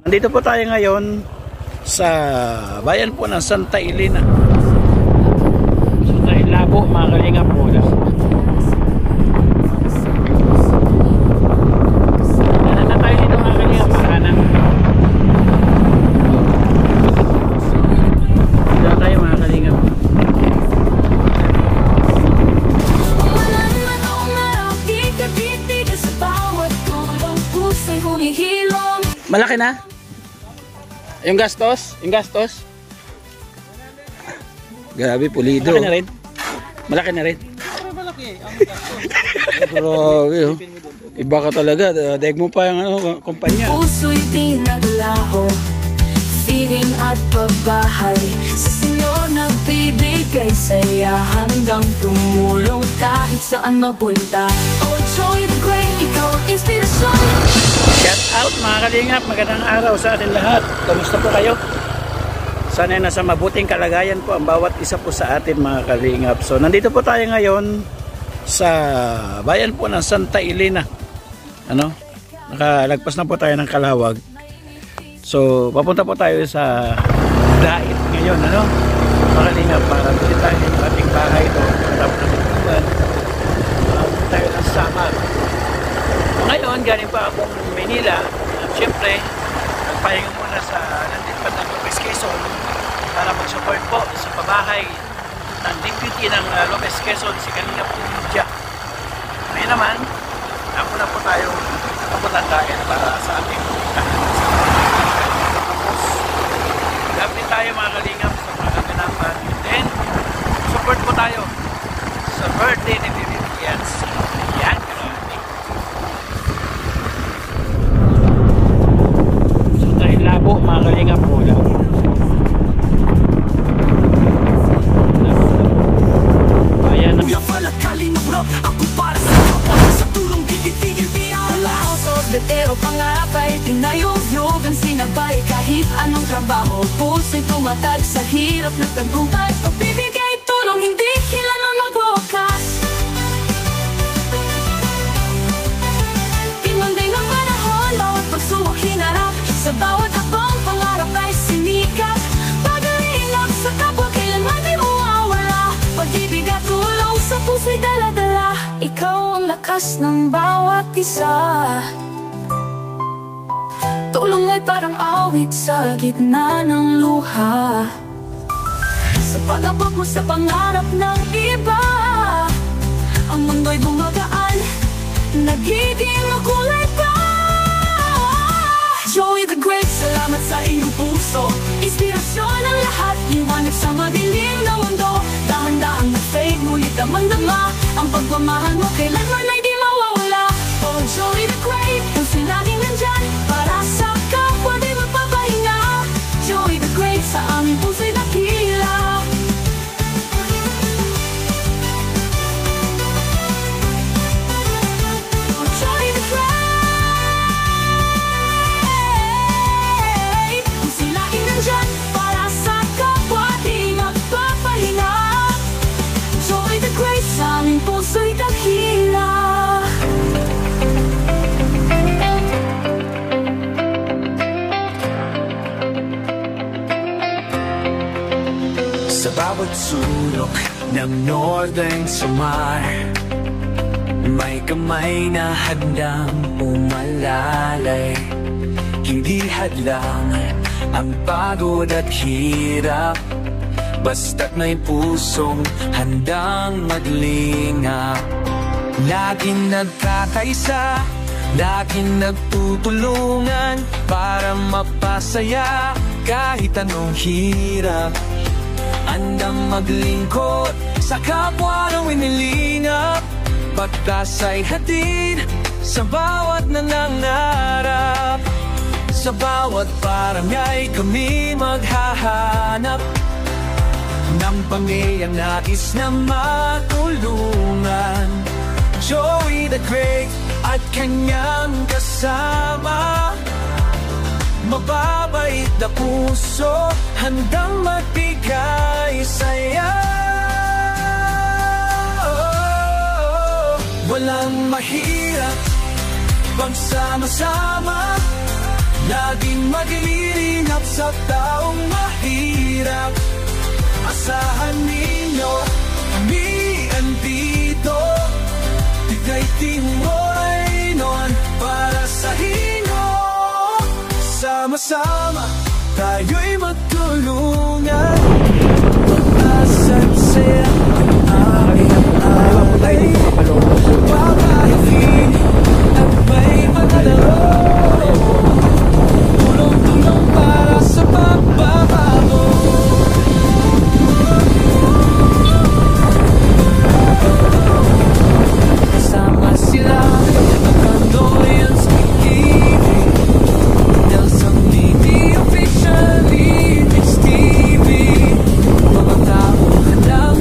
Nandito po tayo ngayon sa bayan po ng Santa Elena. Santa Ilabo, mga kalingap po. Nandito tayo dito mga kalingap, makanan. Dito tayo mga kalingap. Malaki na? Yung gastos? Yung gastos? Grabe, pulido. Malaki na rin? Malaki na rin? Malaki. Grabe, oh. Iba ka talaga. Daig mo pa yung kumpanya. Puso'y pinaglaho, feeling at pagbahay. Sa Senyor nagbibigay saya, hanggang tumulong kahit saan mapunta. Oh, Joey the Great, ikaw ang inspirasyon. Shout out mga kalingap, magandang araw sa atin lahat. Kamusta po kayo? Sana nasa mabuting kalagayan po ang bawat isa po sa atin mga kalingap. So nandito po tayo ngayon sa bayan po ng Santa Elena. Nakalagpas na po tayo ng Kalawag. So papunta po tayo sa Dait ngayon, mga kalingap, para bisitahin yung ating bahay ito. Tapos na pintuan. Tayo ng Samar. Ngayon, galing pa akong Manila at syempre, nagpahinga muna sa nandito pa ng Lopez Quezon para mag-support po sa pabahay ng deputy ng Lopez Quezon, si Kalinga Puja. Ngayon naman, ako na po tayo papuntan tayo para sa ating pagkakas. Tapos, gamit tayo mga kalingap sa mga kaganapan. Then, support po tayo sa birthday ni Vivians. Yan, Labo, mga kalingap po lang. Ayan na. Ako para sa kapwa, sa tulong titigil piyala. Betero pangarap ay tinayog-yogan sinabay. Kahit anong trabaho, puso'y tumatag sa hirap na tagumpay. Pagbibigay tulong, hindi kailanman magwakas. Pinunday ng panahon, bawat pagsubok hinarap. Sa bawat habang pangarap ay sinikap. Pag-iinap sa kapwa, kailanman di mawawala. Pag-ibig at tulong sa puso'y dala-dala. Ikaw ang lakas ng bawat isa. Tulong ay parang awit sa gitna ng luha. Sa pag-abot mo sa pangarap ng iba, ang mundo'y bumagaan, nagiging makulay pa. Joey the Great, salamat sa iyong puso. Inspirasyon ang lahat, liwanag sa madilim na mundo. Dahan-dahan na fade, ngunit damang-dama. Ang pagmamahal mo kailanman ay di mawawala. Oh, Joey the Great, puso'y laging nandyan para sa kapwa di magpapahinga. Joey the Great, sa aming puso'y dakila. Oh, Joey the Great, para sa kapwa di magpapahinga. Joey the Great, sa aming puso'y dakila. Sa bawat sulok ng Northern Samar, may kamay na handang umalalay. Hindi hadlang ang pagod at hirap, basta't may pusong handang maglingap. Laging nagkakaisa, laging nagtutulungan para mapasaya kahit anong hirap. Handang maglingkod sa kapwa ng inilingap, pagtas ay hatid sa bawat nangangarap. Sa bawat barangay kami maghahanap ng pamilyang nais na matulungan. Joey the Great at kanyang kasama, mababait na puso, handang magbigay saya. Walang mahirap pagsama-sama, laging maglilingap sa taong mahirap. Asahan ninyo, kami andito. Bigay timoy noon para sa inyo. Sama-sama, tayo'y magtulungan. Pag-asat saya ang aming away. Pagkahihin at may pagkalaro. Tulong-tulong para sa pagbabago. Kasama sila ang Kandoyans Kikilig. Nelson Lini officially Mix TV. Mga taong handang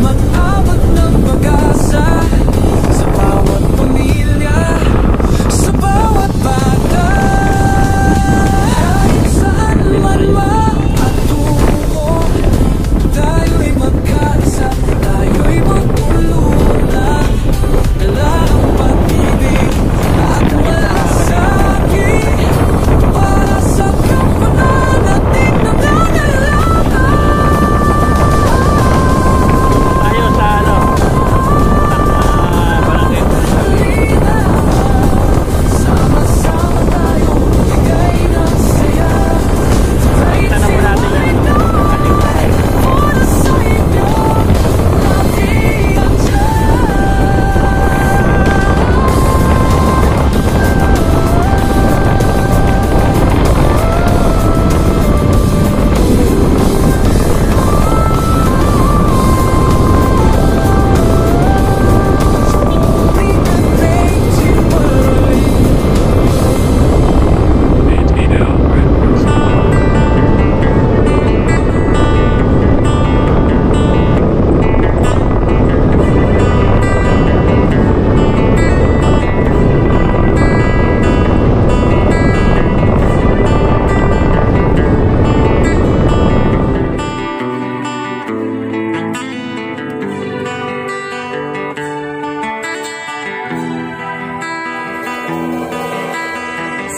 mag-abot ng pag-asa sa bawat pamilya, sa bawat bata. Kahit saan man makatungo, tayo'y magkaisa, tayo'y magtulungan. Dala ang pag-ibig at malasakit para sa kapakanan natin nangangailangan. Tayo sa barangay. Sama-sama tayo, bigay ng saya. Tanong mo natin yan. Para sa inyo, lagi andyan.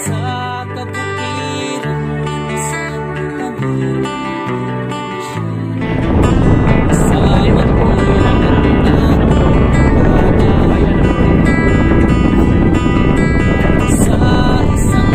Sa kabutiran, isang tabi, sa magkulang ang sa isang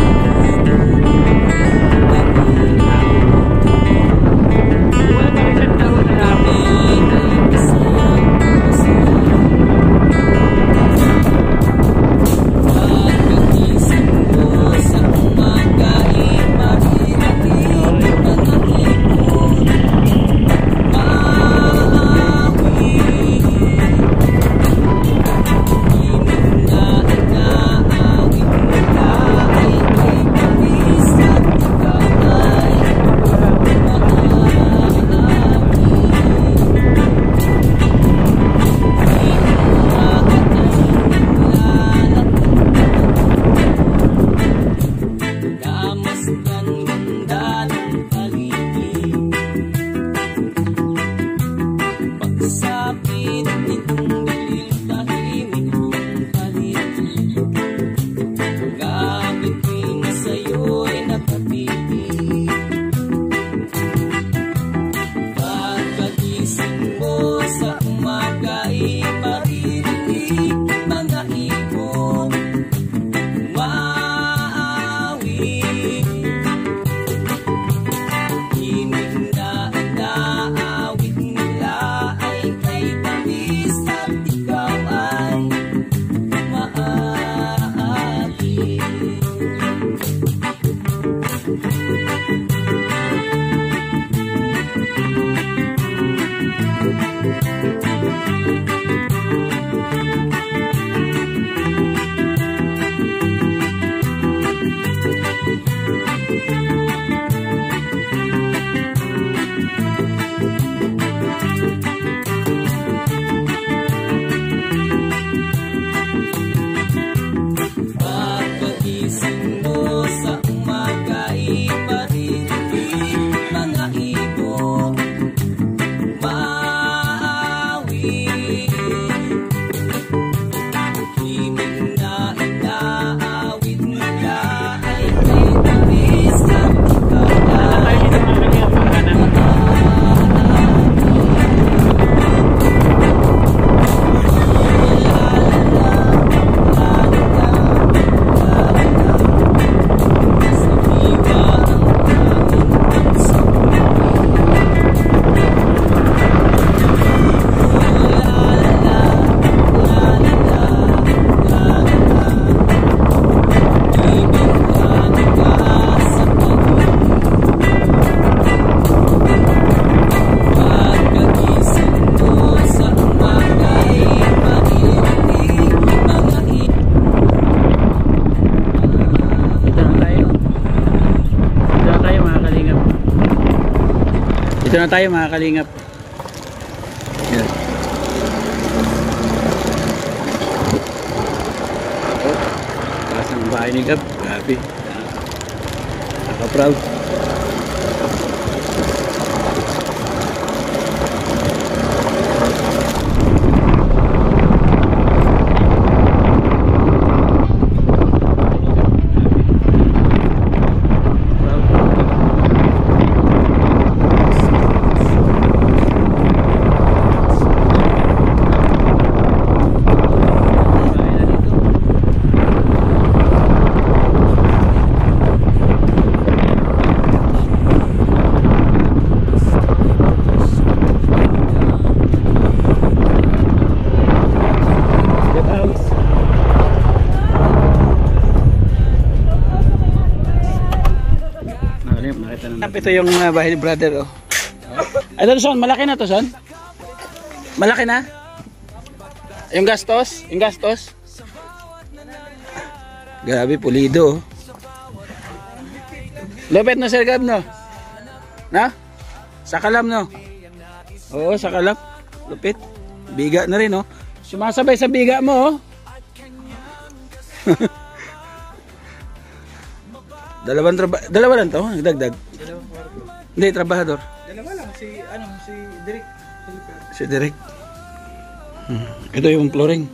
Kiming na inaawit nila ay kay Dito na tayo mga kalingap. Yan. Taas ng bahay ni Gab. Grabe. Naka-proud. Ito yung bahay ni brother, oh. Ito, son, malaki na to, son. Malaki na. Yung gastos, Grabe, pulido, oh. Lupit na, Sir Gab, no? Na? Sa kalam, no? Oo, sa kalam. Lupit. Biga na rin, oh. Sumasabay sa biga mo, oh. Dalawa lang to, nagdagdag. Hindi, trabahador. Dalawa lang, si Derek. Si Derek. Ito yung flooring.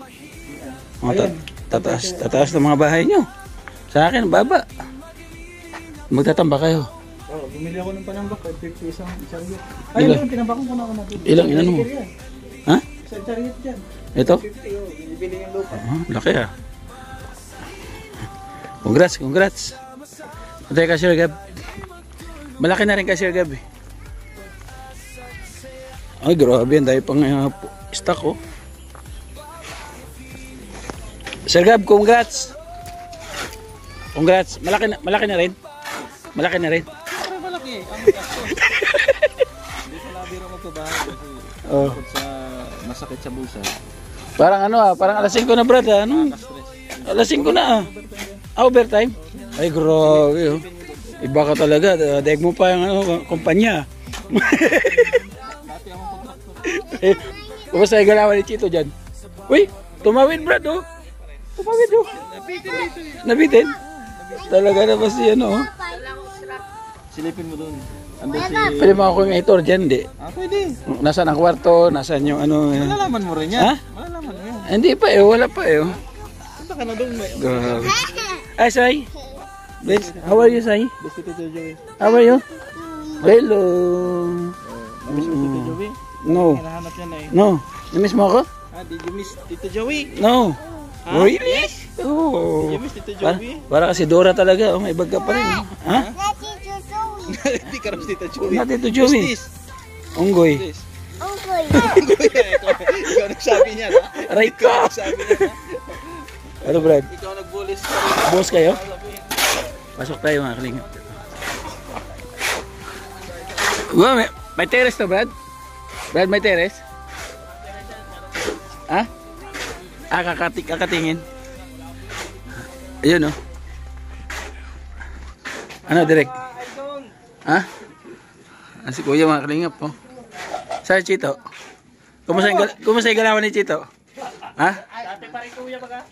Tataas ng mga bahay nyo. Sa akin, baba. Magtatamba kayo. Oh, bumili ako ng panambak, 50 isang chariot. Ayun, tinambakon ko na ako na. Ilang inano mo? Ha? Isang chariot dyan. Ito? 50, oh, binibili yung lupa. Laki, ah. Congrats. Patay ka, Sir Gab. Malaki na rin ka, Sir Gab, eh. Ay, grabe. Ang dahil pang stock, oh. Sir Gab, congrats. Malaki na rin. Pero malaki, ang gastos. Hindi ko labiro magkabahay kasi bukod sa masakit sa busa. Parang parang alas 5 na, brad, ah. Ano? Alas 5 na, ah. Overtime? Ay, grabe, oh. Iba ka talaga. Daig mo pa yung kumpanya. Dati akong kontraktor. Basta ay galawan ni Chito dyan. Uy, tumawid, brad, oh. Tumawid, oh. Nabitin? Talaga na ba si ano, oh. Silipin mo doon. Pwede mo ako yung editor dyan, di? Pwede. Nasaan ang kwarto? Nasaan yung ano? Malalaman mo rin yan. Ha? Malalaman mo yan. Hindi pa, eh. Wala pa, eh. Punta ka na doon. Grabe. Ay, Sai. Bless. How are you, Sai? Gusto Tito Joey. How are you? Hello. Namiss mo si Tito Joey? No. Hinahanap niya na eh. No. Namiss mo ako? Did you miss Tito Joey? No. Ah, Really? yes. Oh. Did you miss Tito Joey? Para kasi Dora talaga. Oh, may bag ka pa rin. Ha? Hindi ka rin si Tito Joey. Not Tito Joey. Who's this? Unggoy. Who's this? Ikaw nagsabi niya, ha? Aray Ikaw ka. nagsabi niya, ha? Ano, Brad? Ikaw nagbulis ka. Boss kayo? Pasok tayo, mga kalingap. Wow, may terrace to, Brad? Brad, may terrace? Ha? Ah, kakatingin. Ayun, oh. Ano, direct? Ha? Ah, si Kuya, mga kalingap, oh. Saan, Chito? Kumusta yung galawan ni Chito? Ha?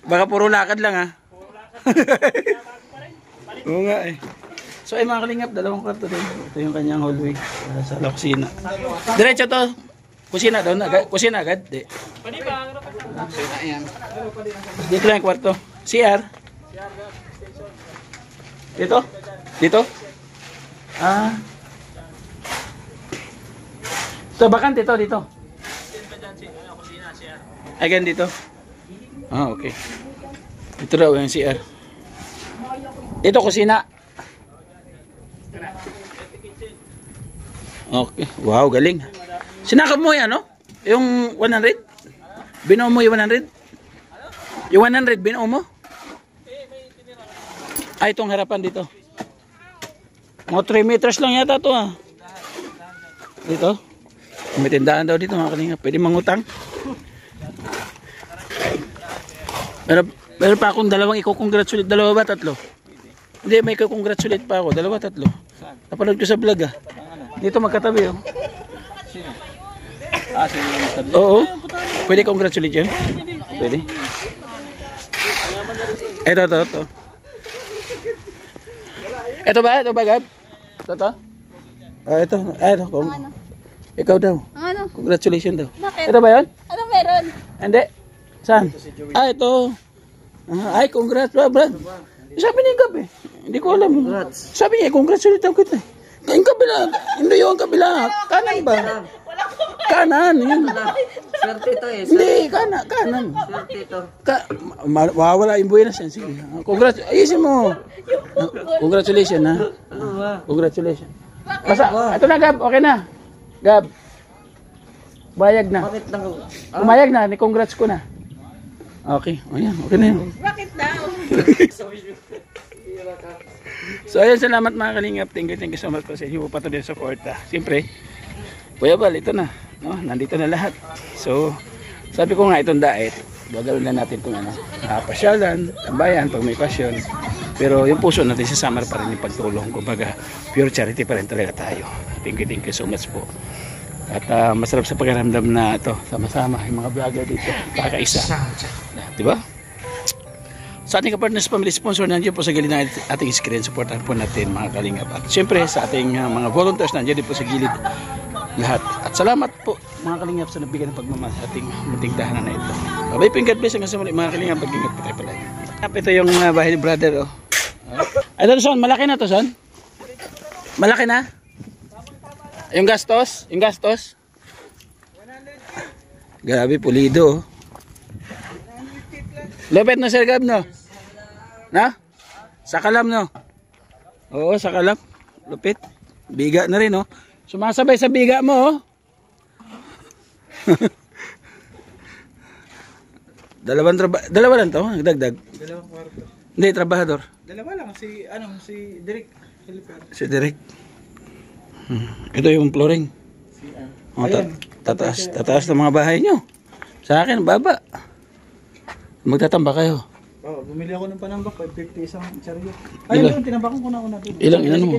Baka puro lakad lang, ha? Oo nga, eh. So, ay mga kalingap, dalawang kwarto din. Ito yung kanyang hallway sa kusina. Diretso to. Kusina doon. Kusina agad. Di. Ayan. Dito lang yung kwarto. CR. Dito? Dito? Ah. Ito, bakante to, dito. Again dito. Ah, okay. Ito daw yung CR. Dito, kusina. Okay. Wow, galing. Sinakap mo yan, no? Yung 100? Binuo mo yung 100? Yung 100, binuo mo? Ay, itong harapan dito. Mga 3 meters lang yata to, ha? Dito. May tindahan daw dito, mga kalinga. Pwede mangutang. Meron pa akong dalawang i-congratulate. Dalawa ba? Tatlo? Hindi, may i-congratulate pa ako. Dalawa, tatlo. Napanood ko sa vlog, ah. Dito magkatabi, oh. Sino? Ah, sino yung Mr. J? Oo. Pwede congratulate yun? Pwede. Ito. Ito ba, Gab? Ito? Ito. Ikaw daw. Ano? Congratulations daw. Bakit? Ito ba yun? Ano meron? Hindi. Saan? Ito. Ay, congrats, Brad. Sabi ni Gab eh. Hindi ko alam. Sabi niya, congratulate daw kita eh. Yung kabila. Hindi yung kabila. Kanan ba? Kanan. Yun. Swerte ito eh. Hindi, kanan. Swerte ito. Mawawala yung buenas yan. Sige. Congrats. Ayusin mo. Congratulations ha. Congratulations. Basta, ito na Gab. Okay na. Gab. Bayag na. Bakit lang? Umayag na. Ni-congrats ko na. Okay. Ayan. Okay na yun. Bakit daw? So ayun, salamat mga kalingap. Thank you so much po sa inyo patuloy sa support. Siyempre, Kuya Bal, ito na. No? Nandito na lahat. So, sabi ko nga itong diet, gagawin na natin itong pasyalan, tambayan, pag may pasyon. Pero yung puso natin sa summer pa rin yung pagtulong. Kumbaga, pure charity pa rin talaga tayo. Thank you so much po. At masarap sa pakiramdam na ito, sama-sama yung mga vlogger dito. Kakaisa. Diba? Sa ating kapartners, family sponsor, nandiyan po sa gilid ng ating screen. Supportan po natin mga kalingap. At siyempre sa ating mga volunteers, nandiyan din po sa gilid lahat. At salamat po mga kalingap sa nabigyan ng pagmamahal sa ating munting tahanan na ito. Bye po, God bless. Hanggang sa muli mga kalingap. Pag-ingat po tayo palagi. Ito yung bahay ni brother. Oh. Ito son, malaki na to son? Malaki na? Yung gastos? Grabe, pulido. Lupit na Sir Gab, no? Na? Sakalam, no? Oo, sakalam. Lupit. Biga na rin, no? Sumasabay sa biga mo, oh. Dalawa lang to, nagdagdag. Dalawang kwarto. Hindi, trabahador. Dalawa lang, si Derek. Si Derek. Ito yung flooring. Oh, tataas ng mga bahay nyo. Sa akin, baba. Magtatamba kayo. Oh, bumili ako ng panambak, 550 isang chariot. Ilan? Ayun, tinambakan ko na una doon. Ilang mo?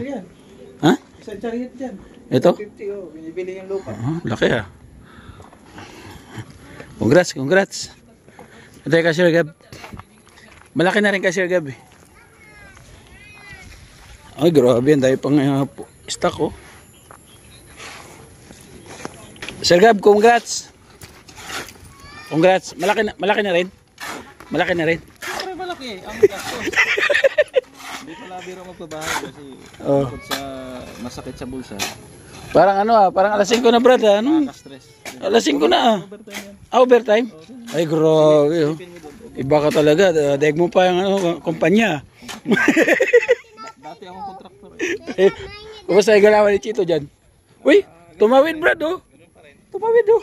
Ha? Isang chariot yan. Ito? 50, oh, binibili yung lupa. Laki ah. Congrats. Ito yung Cashier Gab. Malaki na rin Cashier Gab eh. Ay, grabe. Ang dahil pang stock oh. Sir Gab, congrats. Malaki na rin. Siyempre malaki, ang gastos. Hindi ko labiro magpabahay kasi bukod sa masakit sa bulsa. Parang parang alas 5 na brad ha. Nakaka-stress. Alas 5 na Overtime yan. Overtime? Ay, grabe oh. Iba ka talaga. Daig mo pa yung kumpanya. Dati akong kontraktor Kumusta yung galawan ni Chito dyan? Uy, tumawid brad oh. Tumawid oh.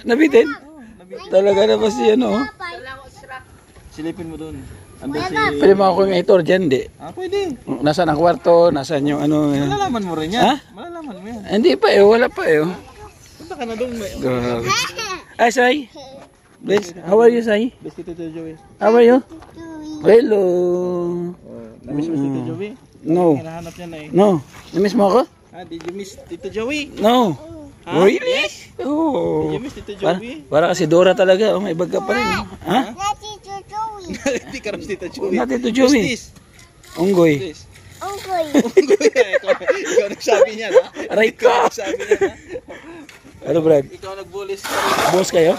Nabitin? Talaga na ba si oh. Silipin mo doon. Andun si... Pwede mo ako yung editor dyan, di? Pwede. Nasaan ang kwarto? Nasaan yung Malalaman mo rin yan. Ha? Malalaman mo yan. Hindi pa wala pa oh. Punta ka na doon. Grabe. Ay, Sai. Bless. How are you, Sai? Best Tito Joey. How are you? Hello. Namiss mo si Tito Joey? No. Hinahanap niya na eh. No. Namiss mo ako? Did you miss Tito Joey? No. Huh? Really? Yes. Oh. Did you miss Tito Joey? Para kasi Dora talaga. Oh, may bag ka pa rin. Ha? Hindi ka rin si Tito Joey. Not Tito Joey. Who's this? Unggoy. Who's this? Ikaw nagsabi niya, ha? Aray Ikaw ka. nagsabi niya, ha? Ano, Brad? Ikaw nagbulis. Boss kayo?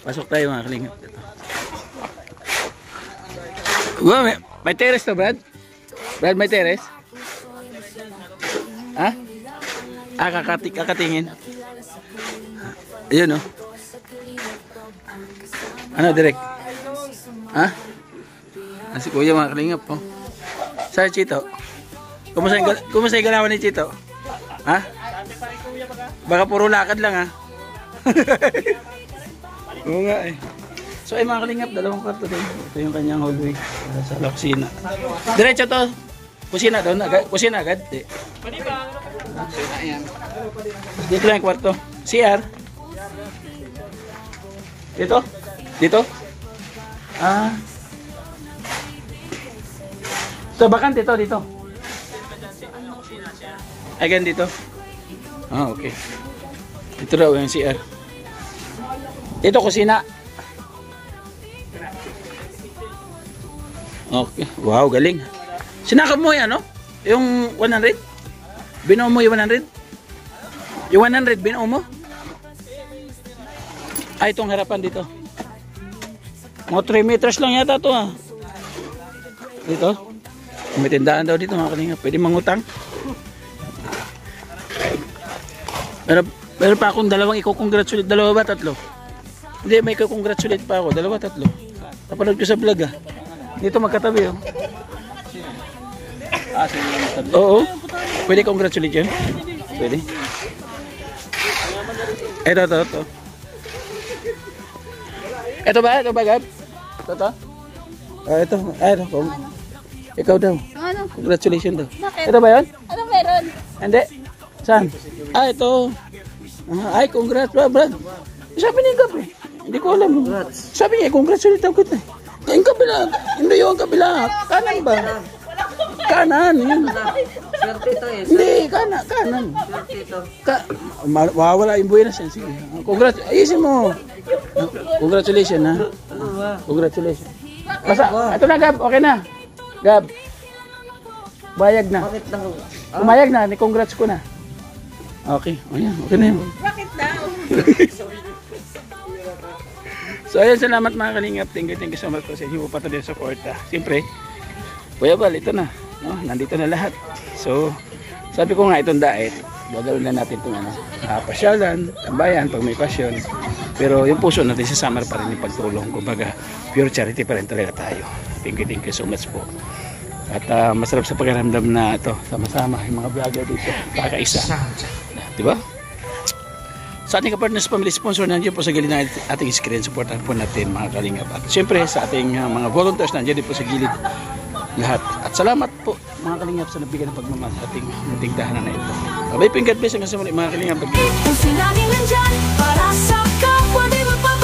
Pasok tayo mga kalingap. Wow, may terrace to, Brad? Brad, may terrace? Ha? Kakatingin. Ayun, oh. Ano, direct? Ha? Si Kuya mga kalingap, oh. Saan Chito? Kumusta yung galawan ni Chito? Ha? Baka puro lakad lang, ha? Oo nga, eh. So, ay mga kalingap, dalawang kwarto din. Ito yung kanyang hallway sa kusina. Diretso to. Kusina doon. Kusina agad. Dito lang yung kwarto. CR. Dito? Dito? So, bakante to dito. Again dito. Ah, okay. Ito raw yung CR. Ito kusina. Okay. Wow, galing. Sinakap mo yan, no? Yung 100? Binuo mo yung 100? Yung 100, binuo mo? Ay, itong harapan dito. Mga 3 meters lang yata ito, ha? Dito. May tindahan daw dito, mga kalinga. Pwede mangutang. Pero pa akong dalawang i-congratulate. Dalawa ba? Tatlo? Hindi, may i-congratulate pa ako. Dalawa, tatlo. Napanood ko sa vlog, ha? Dito magkatabi, oh. Ah, sige lang tatlo. Oo. Pwede congratulate yun? Pwede. Ito. Ito ba, Gab? Ito? Ito. Ikaw daw. Ano? Congratulations daw. Bakit? Ito ba yun? Ano meron? Hindi. Saan? Ito. Ay, congrats, Brad. Sabi ni Gab eh. Hindi ko alam. Sabi niya, congratulate daw kita. Yung kabila. Hindi yung kabila. Kanan ba? Kanan. Yun. Hindi, kanan. Mawawala yung buhay na siya. Sige. Congrats. Ayusin mo. Congratulations, ha? Congratulations. Basta, ito na, Gab. Okay na. Gab. Bayag na. Umayag na. Ni-congrats ko na. Okay. Ayan. Okay na yun. Bakit daw? So, ayan. Salamat mga kalingap. Thank you so much po sa inyo patuloy sa support. Siyempre, Kuya Bal, ito na. No? Nandito na lahat. So, sabi ko nga itong diet, gagawin na natin itong pasyalan, tambayan, pag may pasyon. Pero yung puso natin sa summer pa rin yung pagtulong. Kumbaga, pure charity pa rin talaga tayo. Thank you so much po. At masarap sa pakiramdam na ito, sama-sama yung mga vlogger dito, kakaisa. Diba? Sa ating partners family sponsor, nandiyan po sa gilid ng ating screen, supportan po natin mga kalingap. At siyempre sa ating mga volunteers, nandiyan din po sa gilid lahat. At salamat po mga kalingap sa nabigyan ng pagmamahal sa ating munting tahanan na ito. Bye-bye, God bless hanggang sa muli mga kalingap. Kung sinangin nandyan para sa kapwa, di magpapalala.